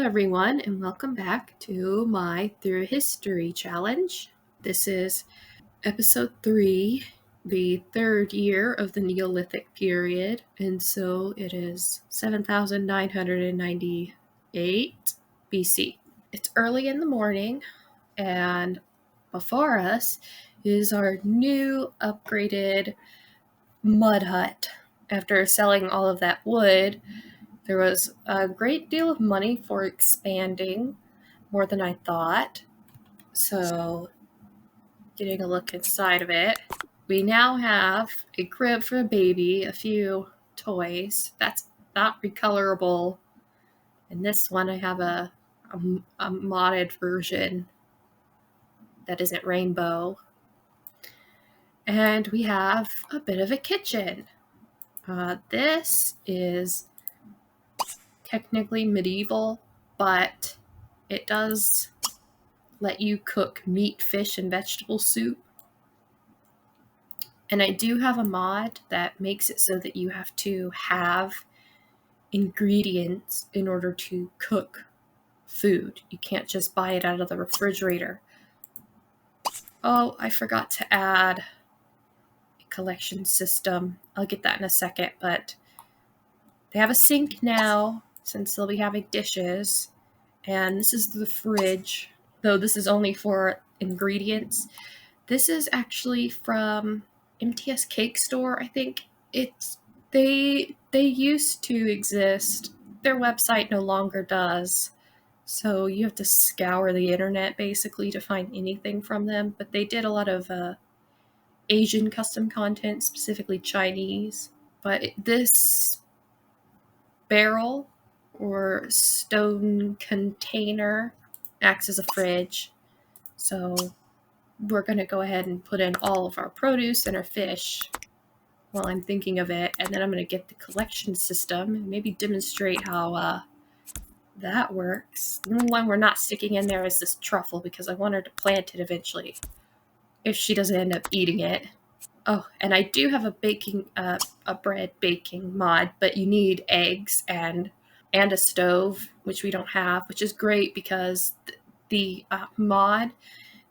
everyone, and welcome back to my Through History challenge. This is episode 3, the third year of the Neolithic period, and so it is 7,998 BC. It's early in the morning, and before us is our new upgraded mud hut. After selling all of that wood, there was a great deal of money for expanding, more than I thought. So, getting a look inside of it, we now have a crib for a baby, a few toys. That's not recolorable. In this one, I have a modded version that isn't rainbow. And we have a bit of a kitchen. This is technically medieval, but it does let you cook meat, fish, and vegetable soup. And I do have a mod that makes it so that you have to have ingredients in order to cook food. You can't just buy it out of the refrigerator. Oh, I forgot to add a collection system. I'll get that in a second, but they have a sink now since they'll be having dishes. And this is the fridge, though this is only for ingredients. This is actually from MTS Cake Store, I think. They used to exist. Their website no longer does. So you have to scour the internet basically to find anything from them. But they did a lot of Asian custom content, specifically Chinese. But this barrel or stone container acts as a fridge. So we're going to go ahead and put in all of our produce and our fish while I'm thinking of it, and then I'm going to get the collection system and maybe demonstrate how that works. The only one we're not sticking in there is this truffle because I want her to plant it eventually if she doesn't end up eating it. Oh, and I do have a bread baking mod, but you need eggs and a stove, which we don't have, which is great because the mod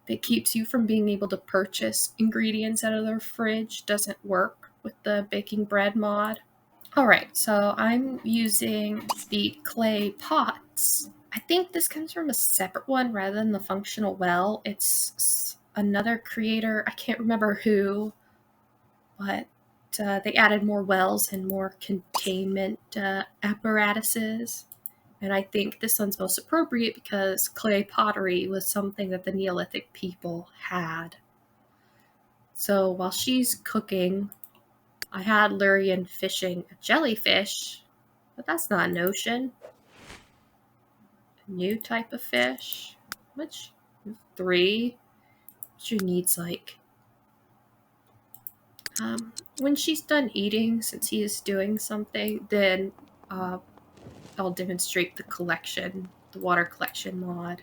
that keeps you from being able to purchase ingredients out of the fridge doesn't work with the baking bread mod. Alright, so I'm using the clay pots. I think this comes from a separate one rather than the functional well. It's another creator, I can't remember who, but they added more wells and more containment apparatuses. And I think this one's most appropriate because clay pottery was something that the Neolithic people had. So while she's cooking, I had Lurian fishing a jellyfish, but that's not an ocean. A new type of fish. Which? 3. She needs like... when she's done eating, since he is doing something, then I'll demonstrate the water collection mod.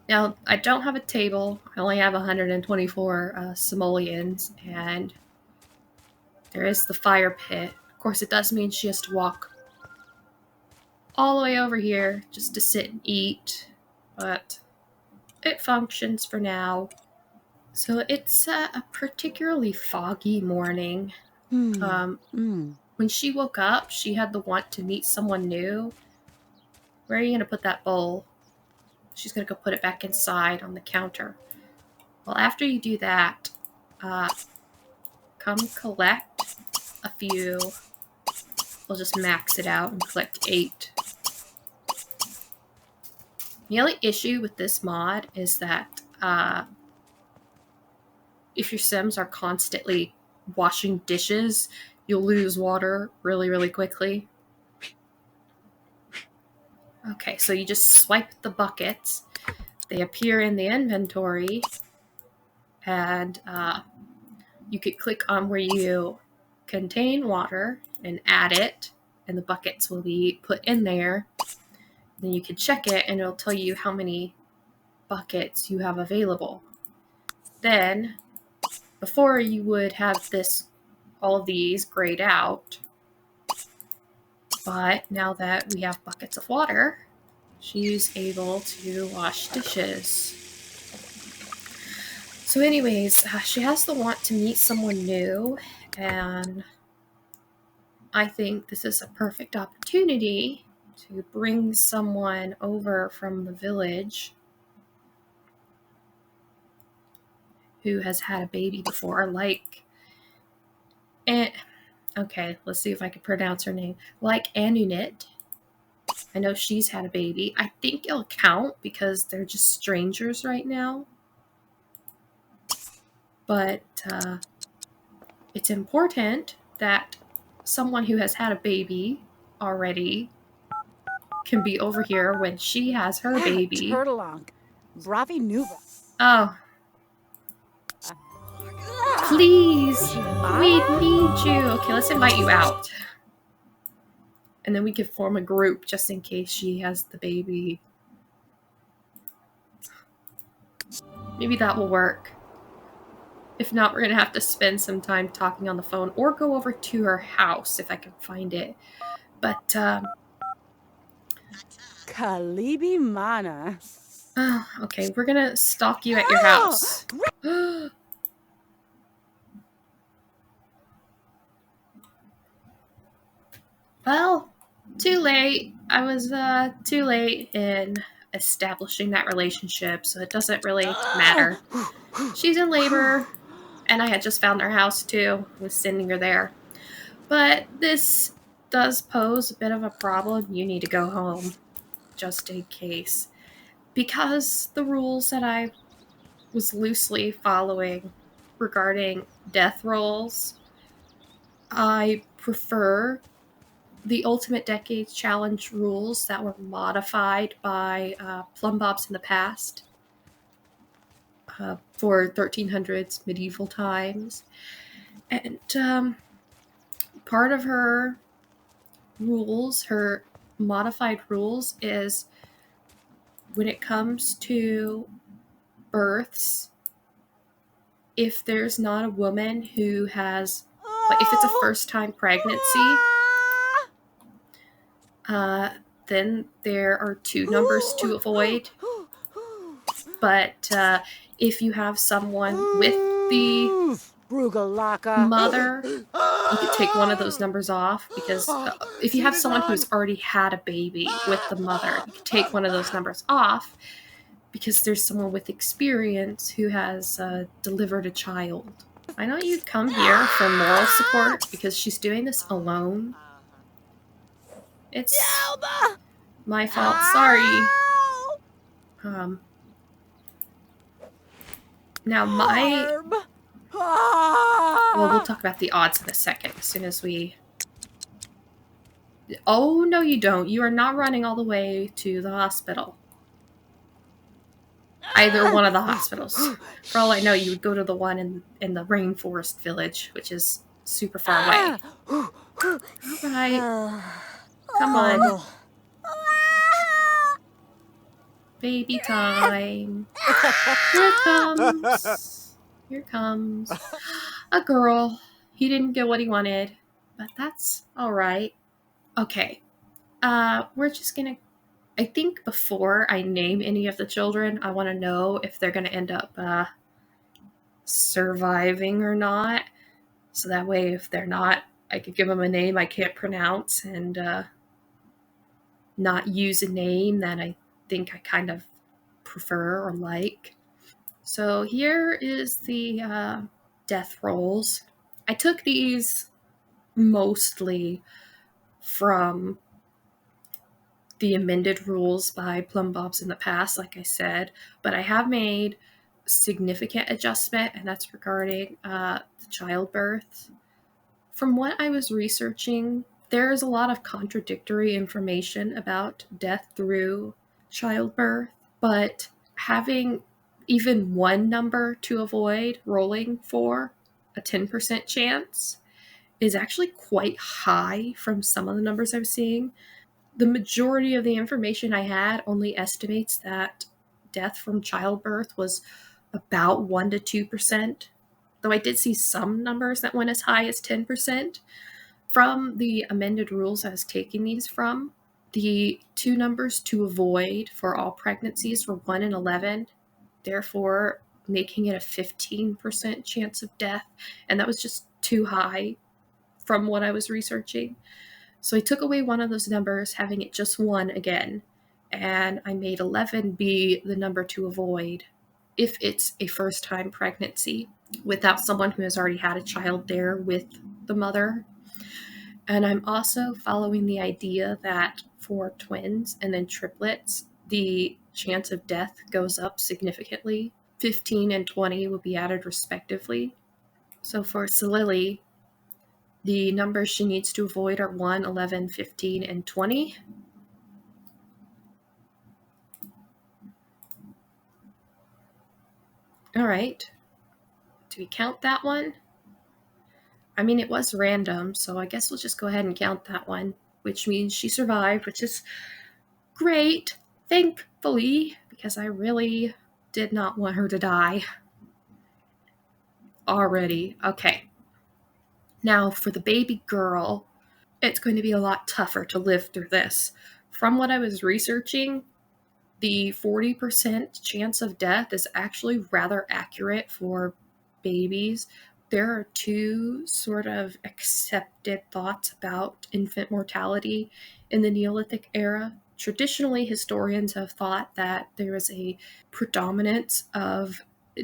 Now, I don't have a table. I only have 124 simoleons, and there is the fire pit. Of course, it does mean she has to walk all the way over here just to sit and eat, but it functions for now. So it's a particularly foggy morning. When she woke up, she had the want to meet someone new. Where are you going to put that bowl? She's going to go put it back inside on the counter. Well, after you do that, come collect a few. We'll just max it out and collect 8. The only issue with this mod is that if your Sims are constantly washing dishes, you'll lose water really, really quickly. Okay, so you just swipe the buckets. They appear in the inventory, and you could click on where you contain water and add it, and the buckets will be put in there. Then you can check it, and it'll tell you how many buckets you have available. Then, before you would have all of these grayed out, but now that we have buckets of water, she's able to wash dishes. So anyways, she has the want to meet someone new, and I think this is a perfect opportunity to bring someone over from the village who has had a baby before, like, okay, let's see if I can pronounce her name, like Anunit. I know she's had a baby. I think it'll count because they're just strangers right now. But it's important that someone who has had a baby already can be over here when she has her baby. Turtleonk. Bravi Nuva. Oh. Please, we need you. Okay, let's invite you out. And then we can form a group just in case she has the baby. Maybe that will work. If not, we're going to have to spend some time talking on the phone or go over to her house if I can find it. But, Kalibi Mana. oh, okay, we're going to stalk you at your house. Well, too late. I was too late in establishing that relationship, so it doesn't really matter. She's in labor, and I had just found her house too, was sending her there. But this does pose a bit of a problem. You need to go home, just in case. Because the rules that I was loosely following regarding death rolls, I prefer the Ultimate Decades Challenge rules that were modified by Plumbobs in the past for 1300s medieval times. And part of her rules, her modified rules, is when it comes to births, if there's not a woman who has, like, if it's a first-time pregnancy, then there are 2 numbers to avoid. But if you have someone with the mother, you could take one of those numbers off, because if you have someone who's already had a baby with the mother, you could take one of those numbers off, because there's someone with experience who has delivered a child. I know you'd come here for moral support because she's doing this alone. It's my fault. Sorry. Now well, we'll talk about the odds in a second as soon as we... Oh, no, you don't. You are not running all the way to the hospital. Either one of the hospitals. For all I know, you would go to the one in the rainforest village, which is super far away. Alright. Come on. Baby time. Here it comes. Here comes. A girl. He didn't get what he wanted, but that's alright. Okay. We're just gonna... I think before I name any of the children, I want to know if they're going to end up surviving or not. So that way, if they're not, I could give them a name I can't pronounce and not use a name that I think I kind of prefer or like. So here is the death rolls. I took these mostly from the amended rules by Plumbobs in the past, like I said, but I have made significant adjustment, and that's regarding the childbirth. From what I was researching, there is a lot of contradictory information about death through childbirth, but having even one number to avoid rolling for a 10% chance is actually quite high from some of the numbers I'm seeing. The majority of the information I had only estimates that death from childbirth was about 1 to 2%, though I did see some numbers that went as high as 10%. From the amended rules I was taking these from, The two numbers to avoid for all pregnancies were 1 and 11, therefore making it a 15% chance of death, and that was just too high from what I was researching. So I took away one of those numbers, having it just 1 again, and I made 11 be the number to avoid if it's a first-time pregnancy without someone who has already had a child there with the mother. And I'm also following the idea that for twins and then triplets, the chance of death goes up significantly. 15 and 20 will be added respectively. So for Silili, the numbers she needs to avoid are 1, 11, 15, and 20. All right. Do we count that one? I mean, it was random, so I guess we'll just go ahead and count that one, which means she survived, which is great, thankfully, because I really did not want her to die already. Okay. Now, for the baby girl, it's going to be a lot tougher to live through this. From what I was researching, the 40% chance of death is actually rather accurate for babies. There are two sort of accepted thoughts about infant mortality in the Neolithic era. Traditionally, historians have thought that there is a predominance of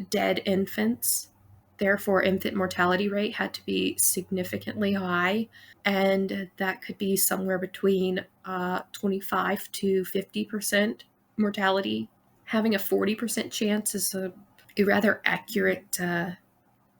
dead infants. Therefore, infant mortality rate had to be significantly high, and that could be somewhere between 25 to 50% mortality. Having a 40% chance is a rather accurate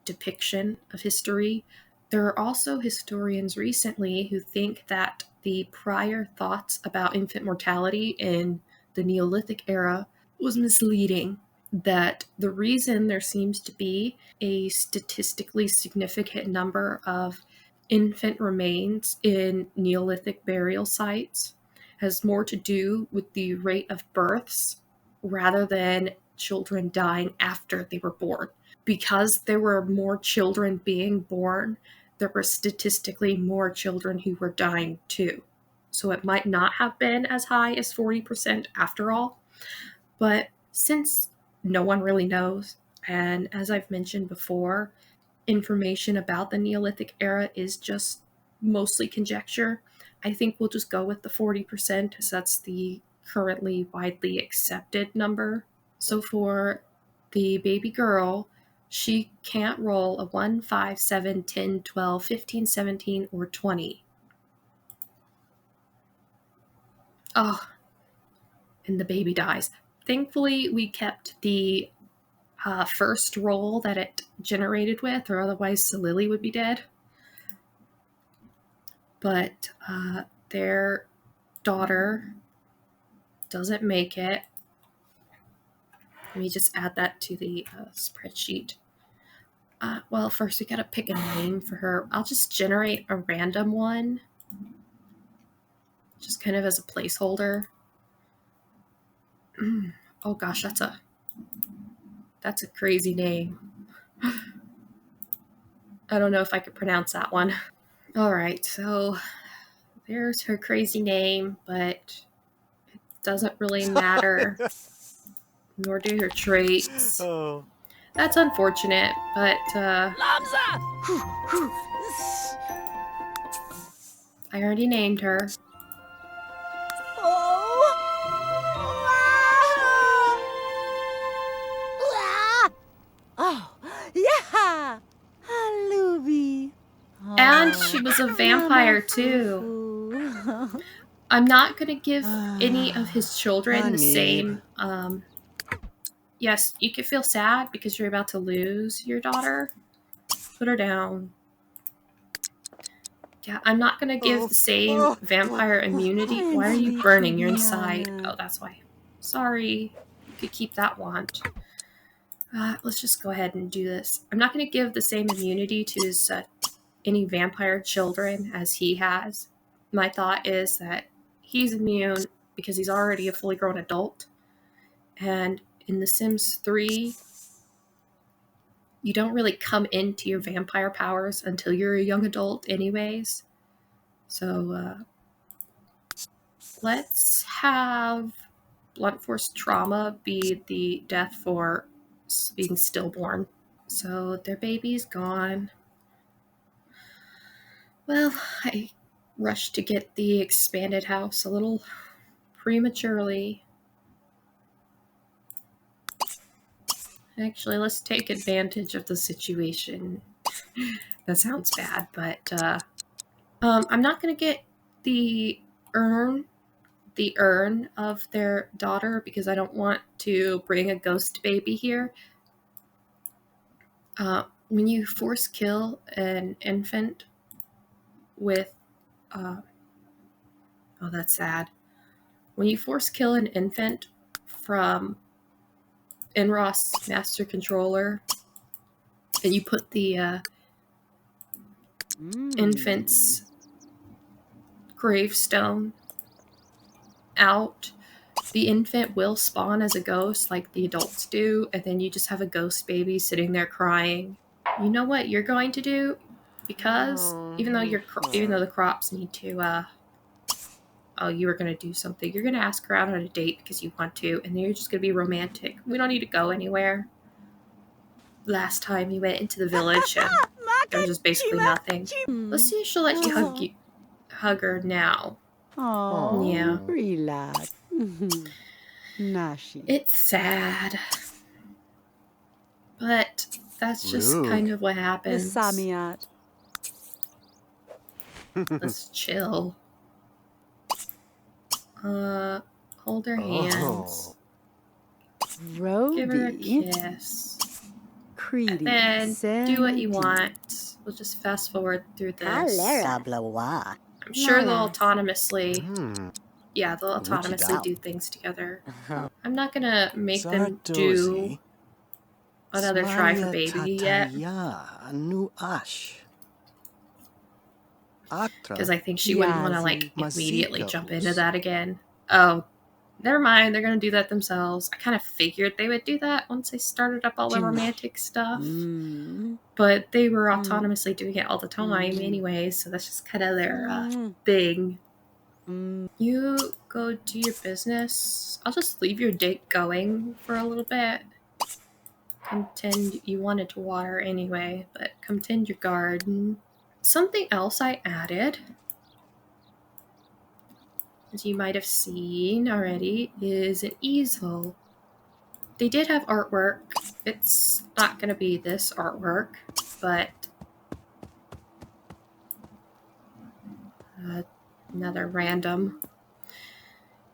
depiction of history. There are also historians recently who think that the prior thoughts about infant mortality in the Neolithic era was misleading, that the reason there seems to be a statistically significant number of infant remains in Neolithic burial sites has more to do with the rate of births rather than children dying after they were born. Because there were more children being born, there were statistically more children who were dying too. So it might not have been as high as 40% after all. But since no one really knows, and as I've mentioned before, information about the Neolithic era is just mostly conjecture, I think we'll just go with the 40% as that's the currently widely accepted number. So for the baby girl, she can't roll a 1, 5, 7, 10, 12, 15, 17, or 20. Oh, and the baby dies. Thankfully, we kept the first roll that it generated with, or otherwise Silili would be dead. But their daughter doesn't make it. Let me just add that to the spreadsheet. Well, first we gotta pick a name for her. I'll just generate a random one, just kind of as a placeholder. Oh gosh, that's a crazy name. I don't know if I could pronounce that one. All right, so there's her crazy name, but it doesn't really matter, nor do her traits. Oh. That's unfortunate, but I already named her. Oh, yeah! Halubi. And she was a vampire too. I'm not going to give any of his children the same. Yes, you could feel sad because you're about to lose your daughter. Put her down. Yeah, I'm not going to give the same vampire immunity. Why are you burning? You're inside. Oh, that's why. Sorry. You could keep that wand. Let's just go ahead and do this. I'm not going to give the same immunity to his any vampire children as he has. My thought is that he's immune because he's already a fully grown adult. And in The Sims 3, you don't really come into your vampire powers until you're a young adult anyways. So let's have blunt force trauma be the death for being stillborn. So their baby's gone. Well, I rushed to get the expanded house a little prematurely. Actually, let's take advantage of the situation. That sounds bad, but I'm not gonna get the urn of their daughter because I don't want to bring a ghost baby here. When you force kill an infant with, oh, that's sad. When you force kill an infant from Enros Master Controller, and you put the infant's gravestone out, the infant will spawn as a ghost like the adults do, and then you just have a ghost baby sitting there crying. You know what you're going to do? Because even though the crops need to, oh, you were going to do something. You're going to ask her out on a date because you want to, and then you're just going to be romantic. We don't need to go anywhere. Last time you went into the village and there was just basically nothing. Let's see if she'll let you hug her now. Oh, Yeah. relax. Nashi. It's sad. But that's just kind of what happens. Samiat. Let's chill. Hold her hands. Give her a kiss. Creedy. And then do what you want. We'll just fast forward through this. I'm sure they'll autonomously do things together. I'm not gonna make them do another try for baby yet. Because I think she wouldn't want to like immediately jump into that again. Oh, never mind. They're going to do that themselves. I kind of figured they would do that once they started up all the romantic stuff. But they were autonomously doing it all the time anyway, so that's just kind of their thing. You go do your business. I'll just leave your date going for a little bit. Come tend, you wanted to water anyway, but come tend your garden. Something else I added, as you might have seen already, is an easel. They did have artwork. It's not going to be this artwork, but another random.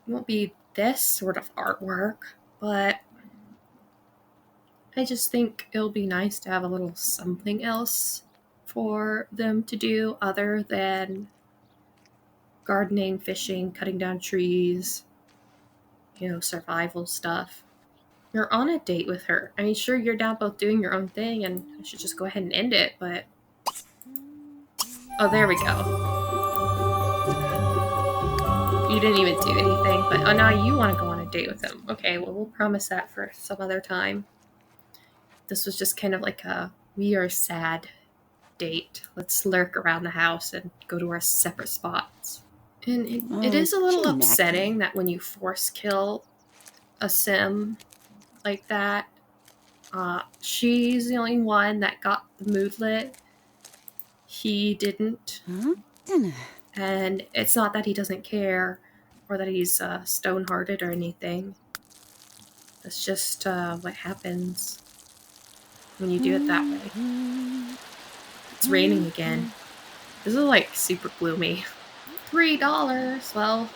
It won't be this sort of artwork, but I just think it'll be nice to have a little something else for them to do other than gardening, fishing, cutting down trees, survival stuff. You're on a date with her. I mean, sure, you're down both doing your own thing, and I should just go ahead and end it, but... Oh, there we go. You didn't even do anything, but now you want to go on a date with him. Okay, well, we'll promise that for some other time. This was just kind of like a we are sad date. Let's lurk around the house and go to our separate spots. And it is a little upsetting that when you force kill a sim like that, she's the only one that got the moodlet. He didn't. And it's not that he doesn't care or that he's stone-hearted or anything. That's just what happens when you do it that way. It's raining again. This is like super gloomy. $3. Well,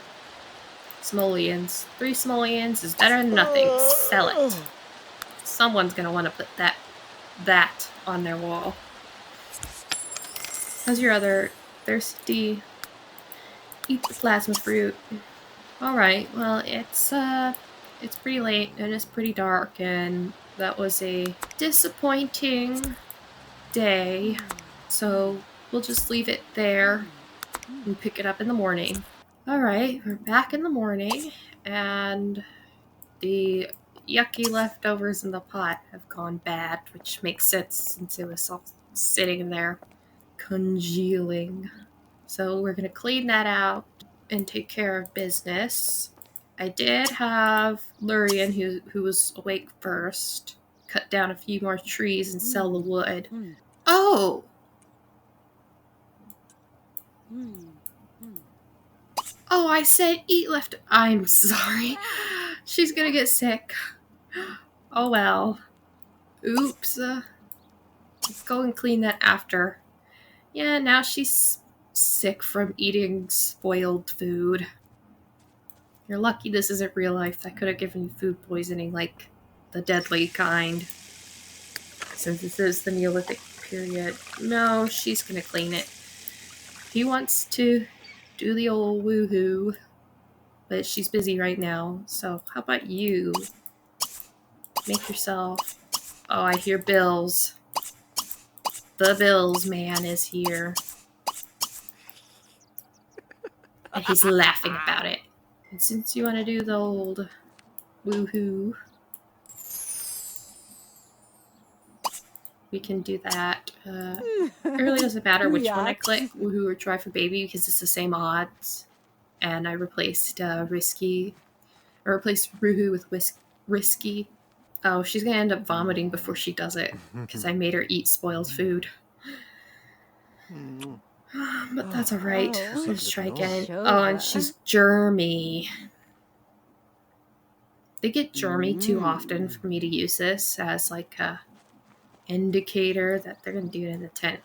simoleons. 3 simoleons is better than nothing. Sell it. Someone's gonna want to put that on their wall. How's your other thirsty? Eat the plasma fruit. Alright, well, it's pretty late and it's pretty dark, and that was a disappointing day. So we'll just leave it there and pick it up in the morning. Alright, we're back in the morning, and the yucky leftovers in the pot have gone bad, which makes sense since it was all sitting there congealing. So we're going to clean that out. and take care of business. I did have Lurian, who was awake first, cut down a few more trees and sell the wood. Oh! Oh, I said eat left. I'm sorry. She's gonna get sick. Oh well. Oops. Let's go and clean that after. Yeah, now she's sick from eating spoiled food. You're lucky this isn't real life. That could have given you food poisoning, like the deadly kind. Since this is the Neolithic period. No, she's gonna clean it. He wants to do the old woohoo, but she's busy right now. So how about you? Make yourself... Oh, I hear Bills. The Bills man is here. And he's laughing about it. And since you want to do the old woohoo, we can do that. It really doesn't matter which one I click, woohoo or try for baby, because it's the same odds. And I replaced risky, or replaced woohoo with risky. Oh, she's gonna end up vomiting before she does it, because I made her eat spoiled food. But that's alright. Let's try again. Oh, and she's germy. They get germy too often for me to use this as like a indicator that they're gonna do it in the tent.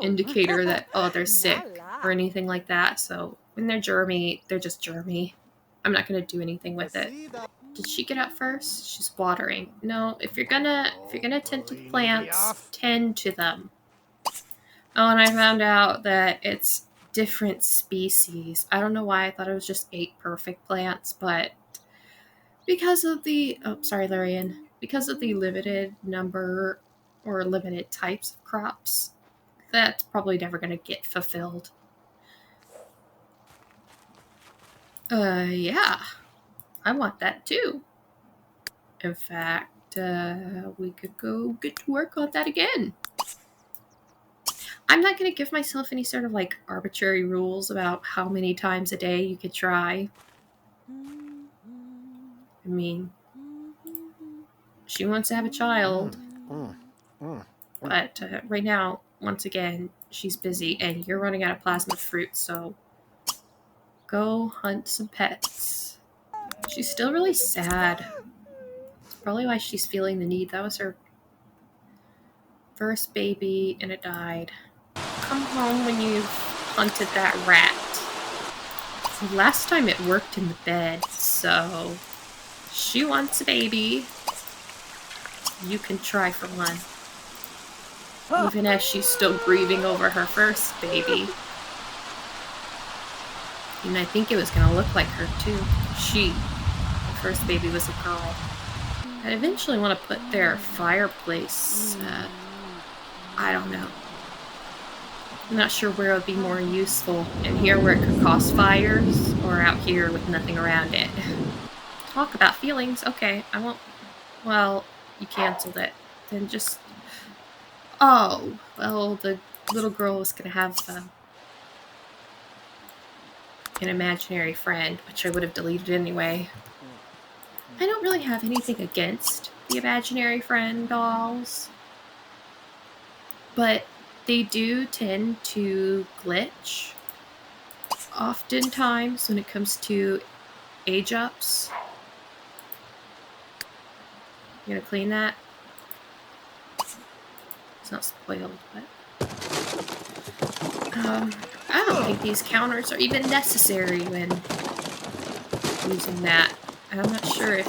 Indicator that, oh, they're sick or anything like that. So when they're germy, they're just germy. I'm not gonna do anything with it. Did she get up first? She's watering. No, if you're gonna tend to plants, tend to them. Oh, and I found out that it's different species. I don't know why I thought it was just 8 perfect plants, but because of the... Oh, sorry, Larian. Because of the limited number or limited types of crops, that's probably never going to get fulfilled. Yeah. I want that too. In fact, we could go get to work on that again. I'm not going to give myself any sort of like arbitrary rules about how many times a day you could try. I mean, she wants to have a child. But right now, once again, she's busy and you're running out of plasma fruit, so go hunt some pets. She's still really sad. It's probably why she's feeling the need. That was her first baby and it died. Come home when you've hunted that rat. Last time it worked in the bed, so she wants a baby. You can try for one. Even as she's still grieving over her first baby. And I think it was going to look like her too. The first baby was a girl. I eventually want to put their fireplace, I don't know. I'm not sure where it would be more useful. In here where it could cause fires, or out here with nothing around it. Talk about feelings. Okay, I won't... Well, you canceled it. Then just... Oh, well, the little girl was going to have an imaginary friend, which I would have deleted anyway. I don't really have anything against the imaginary friend dolls, but they do tend to glitch oftentimes when it comes to age ups. You gonna clean that? It's not spoiled, but I don't think these counters are even necessary when using that. I'm not sure if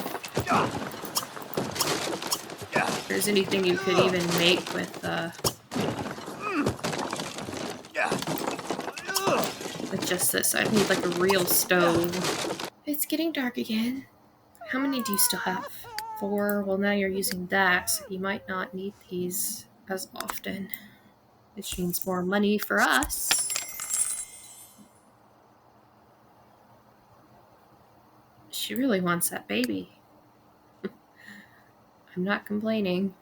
there's anything you could even make with just this. I need like a real stove. It's getting dark again. How many do you still have? 4. Well, now you're using that, so you might not need these as often. Which means more money for us. She really wants that baby. I'm not complaining.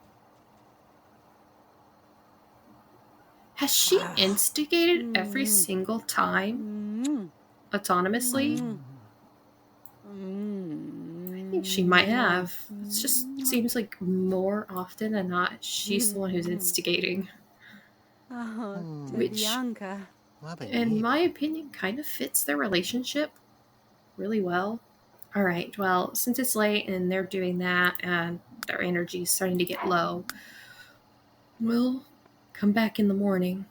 Has she instigated every single time? autonomously? I think she might have. It just seems like more often than not, she's the one who's instigating. Which, Bianca. in my opinion, kind of fits their relationship really well. All right, well, since it's late and they're doing that and their energy's starting to get low, we'll come back in the morning.